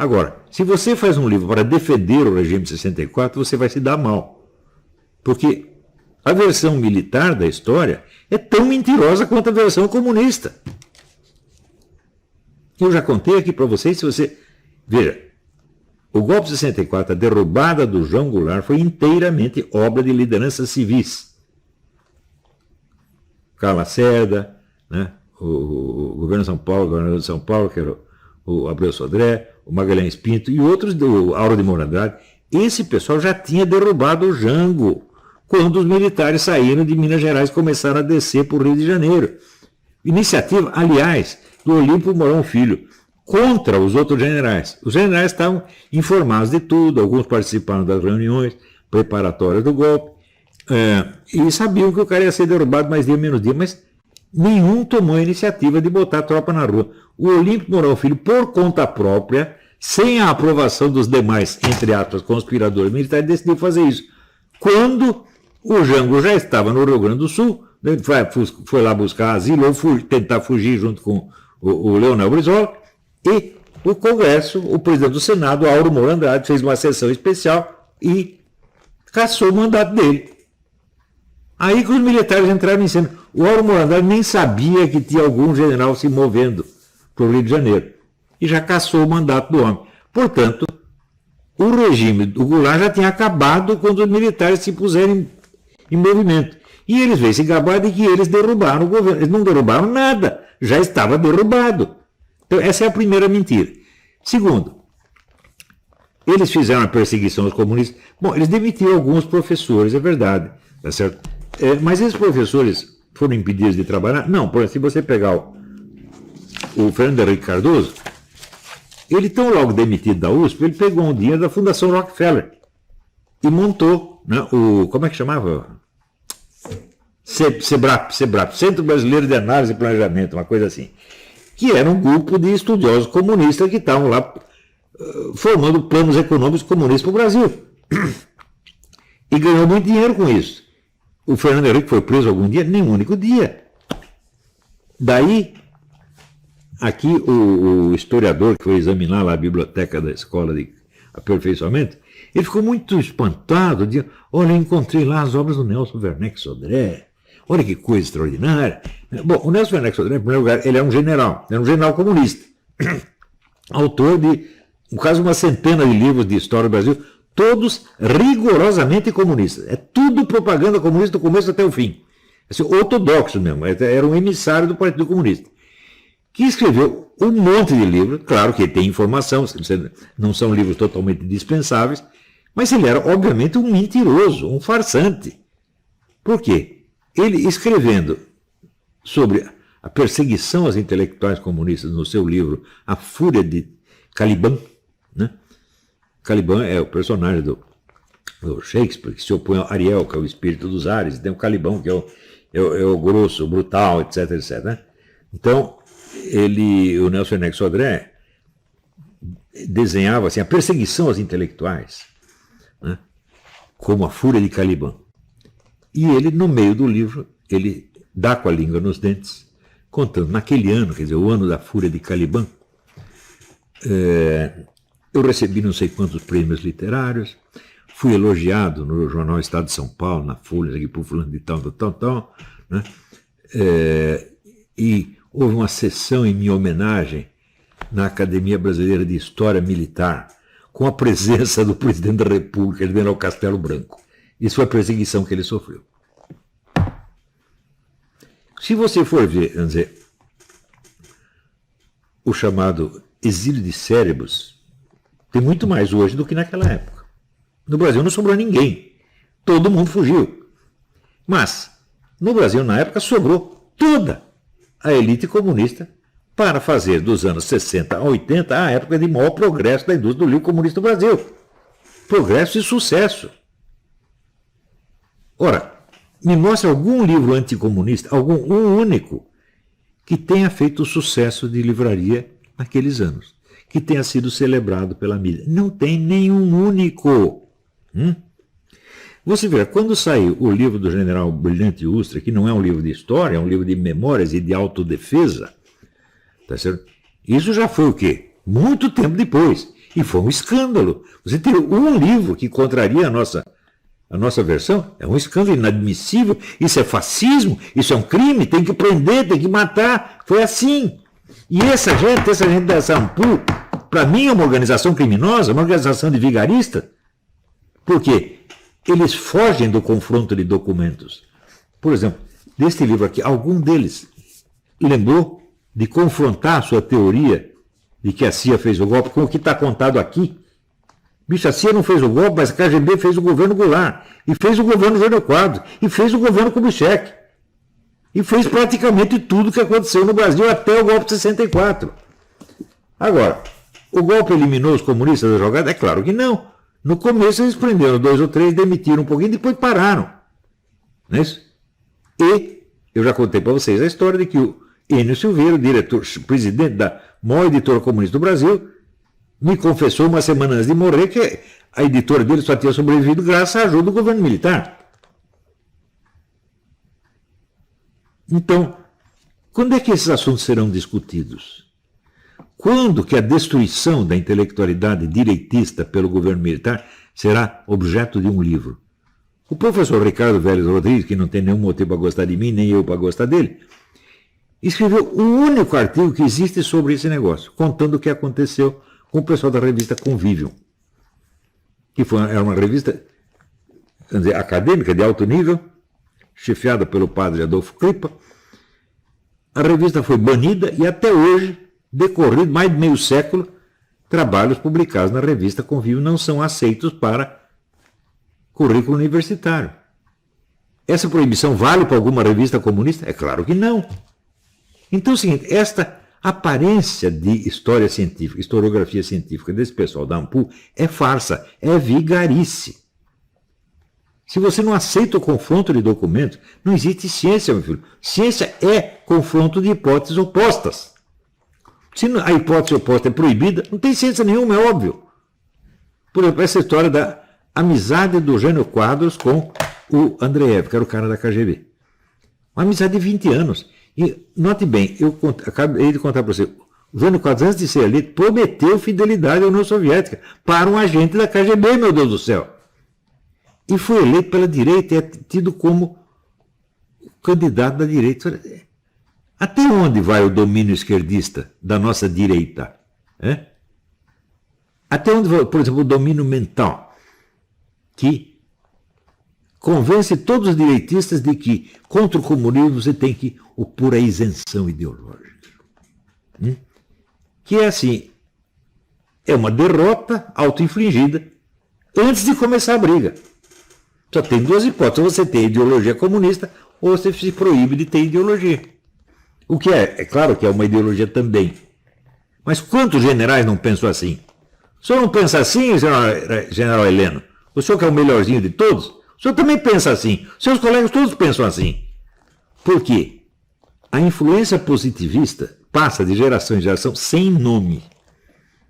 Agora, se você faz um livro para defender o regime de 64, você vai se dar mal. Porque a versão militar da história é tão mentirosa quanto a versão comunista. Eu já contei aqui para vocês, se você... Veja, o golpe de 64, a derrubada do João Goulart, foi inteiramente obra de lideranças civis. Carlos Lacerda, né? O governo de São Paulo, o governador de São Paulo, que era o Abreu Sodré, o Magalhães Pinto e outros, o Auro de Moura Andrade. Esse pessoal já tinha derrubado o Jango quando os militares saíram de Minas Gerais e começaram a descer para o Rio de Janeiro. Iniciativa, aliás, do Olímpio Mourão Filho, contra os outros generais. Os generais estavam informados de tudo, alguns participaram das reuniões preparatórias do golpe, e sabiam que o cara ia ser derrubado mais dia menos dia, mas nenhum tomou a iniciativa de botar a tropa na rua. O Olímpio Mourão Filho, por conta própria, sem a aprovação dos demais, entre aspas, conspiradores militares, decidiu fazer isso. Quando o Jango já estava no Rio Grande do Sul, ele foi lá buscar asilo, ou tentar fugir junto com o Leonel Brizola, e o Congresso, o presidente do Senado, Auro Moura Andrade, fez uma sessão especial e cassou o mandato dele. Aí que os militares entraram em cena. O Auro Moura Andrade nem sabia que tinha algum general se movendo para o Rio de Janeiro. E já cassou o mandato do homem. Portanto, o regime do Goulart já tinha acabado quando os militares se puseram em movimento. E eles veem se gabar de que eles derrubaram o governo. Eles não derrubaram nada, já estava derrubado. Então, essa é a primeira mentira. Segundo, eles fizeram a perseguição aos comunistas. Bom, eles demitiram alguns professores, é verdade, tá certo? Mas esses professores foram impedidos de trabalhar? Não, por exemplo, se você pegar o Fernando Henrique Cardoso, ele tão logo demitido da USP, ele pegou um dinheiro da Fundação Rockefeller e montou, né, como é que chamava? SEBRAP, Centro Brasileiro de Análise e Planejamento, uma coisa assim, que era um grupo de estudiosos comunistas que estavam lá formando planos econômicos comunistas para o Brasil. E ganhou muito dinheiro com isso. O Fernando Henrique foi preso algum dia? Nem um único dia. Daí, aqui o historiador que foi examinar lá a biblioteca da escola de aperfeiçoamento, ele ficou muito espantado, dizia, olha, encontrei lá as obras do Nelson Werneck Sodré, olha que coisa extraordinária. Bom, o Nelson Werneck Sodré, em primeiro lugar, ele era um general comunista, autor de, no caso, uma centena de livros de história do Brasil, todos rigorosamente comunistas. É tudo propaganda comunista do começo até o fim. Assim, ortodoxo mesmo, era um emissário do Partido Comunista, que escreveu um monte de livros, claro que tem informação, não são livros totalmente dispensáveis, mas ele era, obviamente, um mentiroso, um farsante. Por quê? Ele, escrevendo sobre a perseguição aos intelectuais comunistas no seu livro A Fúria de Caliban, né? Caliban é o personagem do Shakespeare, que se opõe ao Ariel, que é o espírito dos ares, tem o Caliban, que é o grosso, o brutal, etc, etc. Né? Então, o Nelson Werneck Sodré desenhava assim, a perseguição aos intelectuais, né? Como a fúria de Caliban. E ele, no meio do livro, ele dá com a língua nos dentes, contando, naquele ano, quer dizer, o ano da fúria de Caliban, eu recebi não sei quantos prêmios literários, fui elogiado no jornal Estado de São Paulo, na Folha, aqui por fulano de tal, né? E houve uma sessão em minha homenagem na Academia Brasileira de História Militar, com a presença do presidente da República, General Castelo Branco. Isso foi a perseguição que ele sofreu. Se você for ver, vamos dizer, o chamado exílio de cérebros, tem muito mais hoje do que naquela época. No Brasil não sobrou ninguém. Todo mundo fugiu. Mas, no Brasil, na época, sobrou toda a elite comunista para fazer dos anos 60 a 80 a época de maior progresso da indústria do livro comunista do Brasil. Progresso e sucesso. Ora, me mostre algum livro anticomunista, um único, que tenha feito o sucesso de livraria naqueles anos, que tenha sido celebrado pela mídia. Não tem nenhum único. Você vê, quando saiu o livro do general Brilhante Ustra, que não é um livro de história, é um livro de memórias e de autodefesa, tá certo? Isso já foi o quê? Muito tempo depois. E foi um escândalo. Você ter um livro que contraria a nossa versão é um escândalo inadmissível. Isso é fascismo, isso é um crime, tem que prender, tem que matar. Foi assim. E essa gente da Sampu, para mim é uma organização criminosa, uma organização de vigaristas. Por quê? Eles fogem do confronto de documentos. Por exemplo, deste livro aqui, algum deles lembrou de confrontar a sua teoria de que a CIA fez o golpe com o que está contado aqui. Bicho, a CIA não fez o golpe, mas a KGB fez o governo Goulart, e fez o governo Jânio Quadros, e fez o governo Kubitschek, e fez praticamente tudo o que aconteceu no Brasil até o golpe de 64. Agora, o golpe eliminou os comunistas da jogada? É claro que não. No começo eles prenderam 2 ou 3, demitiram um pouquinho, depois pararam. Não é isso? E eu já contei para vocês a história de que o Enio Silveira, presidente da maior editora comunista do Brasil, me confessou umas semanas antes de morrer que a editora dele só tinha sobrevivido graças à ajuda do governo militar. Então, quando é que esses assuntos serão discutidos? Quando que a destruição da intelectualidade direitista pelo governo militar será objeto de um livro? O professor Ricardo Vélez Rodrigues, que não tem nenhum motivo para gostar de mim, nem eu para gostar dele, escreveu o único artigo que existe sobre esse negócio, contando o que aconteceu com o pessoal da revista Convívio, que era uma revista, vamos dizer, acadêmica de alto nível, chefiada pelo padre Adolfo Kripa. A revista foi banida e até hoje, decorrido mais de meio século, trabalhos publicados na revista Convívio não são aceitos para currículo universitário. Essa proibição vale para alguma revista comunista? É claro que não. Então é o seguinte, esta aparência de história científica, historiografia científica desse pessoal da AMPU é farsa, é vigarice. Se você não aceita o confronto de documentos, não existe ciência, meu filho. Ciência é confronto de hipóteses opostas. Se a hipótese oposta é proibida, não tem ciência nenhuma, é óbvio. Por exemplo, essa história da amizade do Jânio Quadros com o Andreev, que era o cara da KGB. Uma amizade de 20 anos. E, note bem, eu acabei de contar para você, o Jânio Quadros, antes de ser eleito, prometeu fidelidade à União Soviética para um agente da KGB, meu Deus do céu. E foi eleito pela direita e é tido como candidato da direita. Até onde vai o domínio esquerdista da nossa direita? É? Até onde vai, por exemplo, o domínio mental, que convence todos os direitistas de que contra o comunismo você tem que opor a isenção ideológica. Que é assim, é uma derrota auto-infligida antes de começar a briga. Só tem duas hipóteses, ou você tem ideologia comunista ou você se proíbe de ter ideologia. O que é claro que é uma ideologia também. Mas quantos generais não pensam assim? O senhor não pensa assim, general Heleno? O senhor que é o melhorzinho de todos? O senhor também pensa assim. Seus colegas todos pensam assim. Por quê? A influência positivista passa de geração em geração sem nome.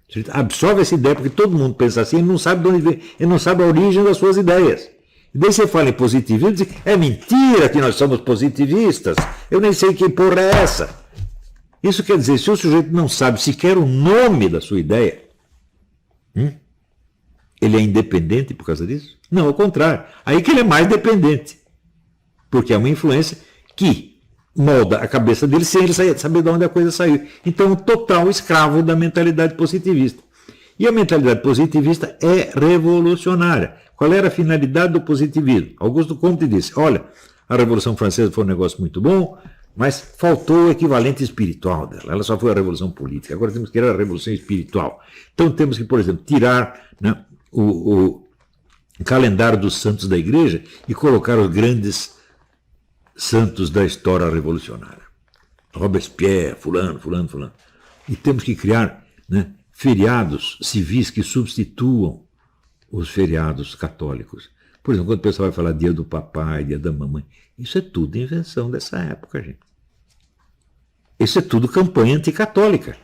A gente absorve essa ideia porque todo mundo pensa assim, ele não sabe de onde vem, ele não sabe a origem das suas ideias. E daí você fala em positivismo e diz, é mentira que nós somos positivistas, eu nem sei que porra é essa. Isso quer dizer, se o sujeito não sabe sequer o nome da sua ideia, ele é independente por causa disso? Não, ao contrário. Aí que ele é mais dependente. Porque é uma influência que molda a cabeça dele sem ele saber de onde a coisa saiu. Então, um total escravo da mentalidade positivista. E a mentalidade positivista é revolucionária. Qual era a finalidade do positivismo? Augusto Comte disse, olha, a Revolução Francesa foi um negócio muito bom, mas faltou o equivalente espiritual dela. Ela só foi a Revolução Política. Agora temos que criar a Revolução Espiritual. Então temos que, por exemplo, tirar, né, o calendário dos santos da igreja e colocar os grandes santos da história revolucionária. Robespierre, fulano. E temos que criar, né, feriados civis que substituam os feriados católicos. Por exemplo, quando o pessoal vai falar dia do papai, dia da mamãe, isso é tudo invenção dessa época, gente. Isso é tudo campanha anticatólica.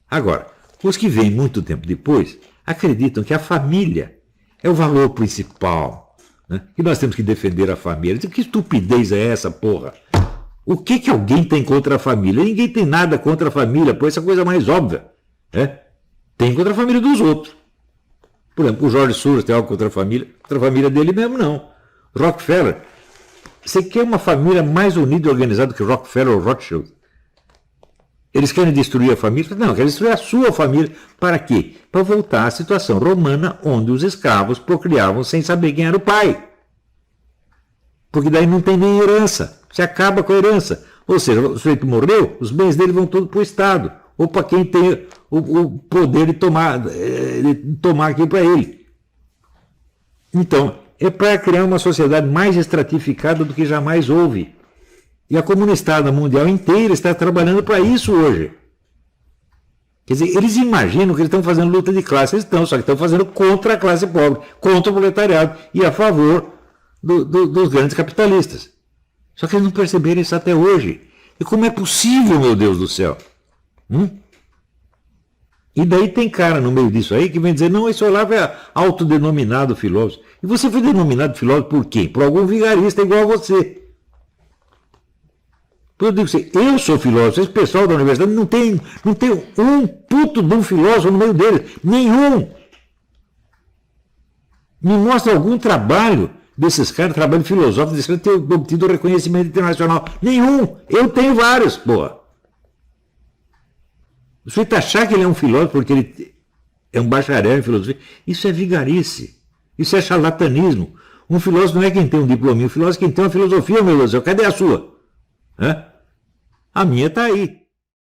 Agora, os que vêm muito tempo depois acreditam que a família é o valor principal, né? Que nós temos que defender a família. Que estupidez é essa, porra? O que alguém tem contra a família? Ninguém tem nada contra a família, pois essa é a coisa mais óbvia. Né? Tem contra a família dos outros. Por exemplo, o Jorge Soros tem algo contra a família dele mesmo, não. Rockefeller. Você quer uma família mais unida e organizada que Rockefeller ou Rothschild? Eles querem destruir a família? Não, querem destruir a sua família. Para quê? Para voltar à situação romana, onde os escravos procriavam sem saber quem era o pai. Porque daí não tem nem herança. Você acaba com a herança. Ou seja, o sujeito morreu, os bens dele vão todos para o Estado. Ou para quem tem o poder de tomar aquilo para ele. Então, é para criar uma sociedade mais estratificada do que jamais houve. E a comunidade mundial inteira está trabalhando para isso hoje. Quer dizer, eles imaginam que eles estão fazendo luta de classe, eles estão, só que estão fazendo contra a classe pobre, contra o proletariado e a favor dos grandes capitalistas. Só que eles não perceberam isso até hoje. E como é possível, meu Deus do céu? E daí tem cara no meio disso aí que vem dizer, não, esse Olavo é autodenominado filósofo. E você foi denominado filósofo por quem? Por algum vigarista igual a você. Eu digo assim, eu sou filósofo, esse pessoal da universidade não tem um puto de um filósofo no meio deles. Nenhum. Me mostra algum trabalho desses caras, trabalho filosófico, desses caras ter obtido reconhecimento internacional. Nenhum. Eu tenho vários, porra. O sujeito achar que ele é um filósofo porque ele é um bacharel em filosofia, isso é vigarice. Isso é charlatanismo. Um filósofo não é quem tem um diploma, um filósofo é quem tem uma filosofia, meu Deus do céu. Cadê a sua? A minha está aí.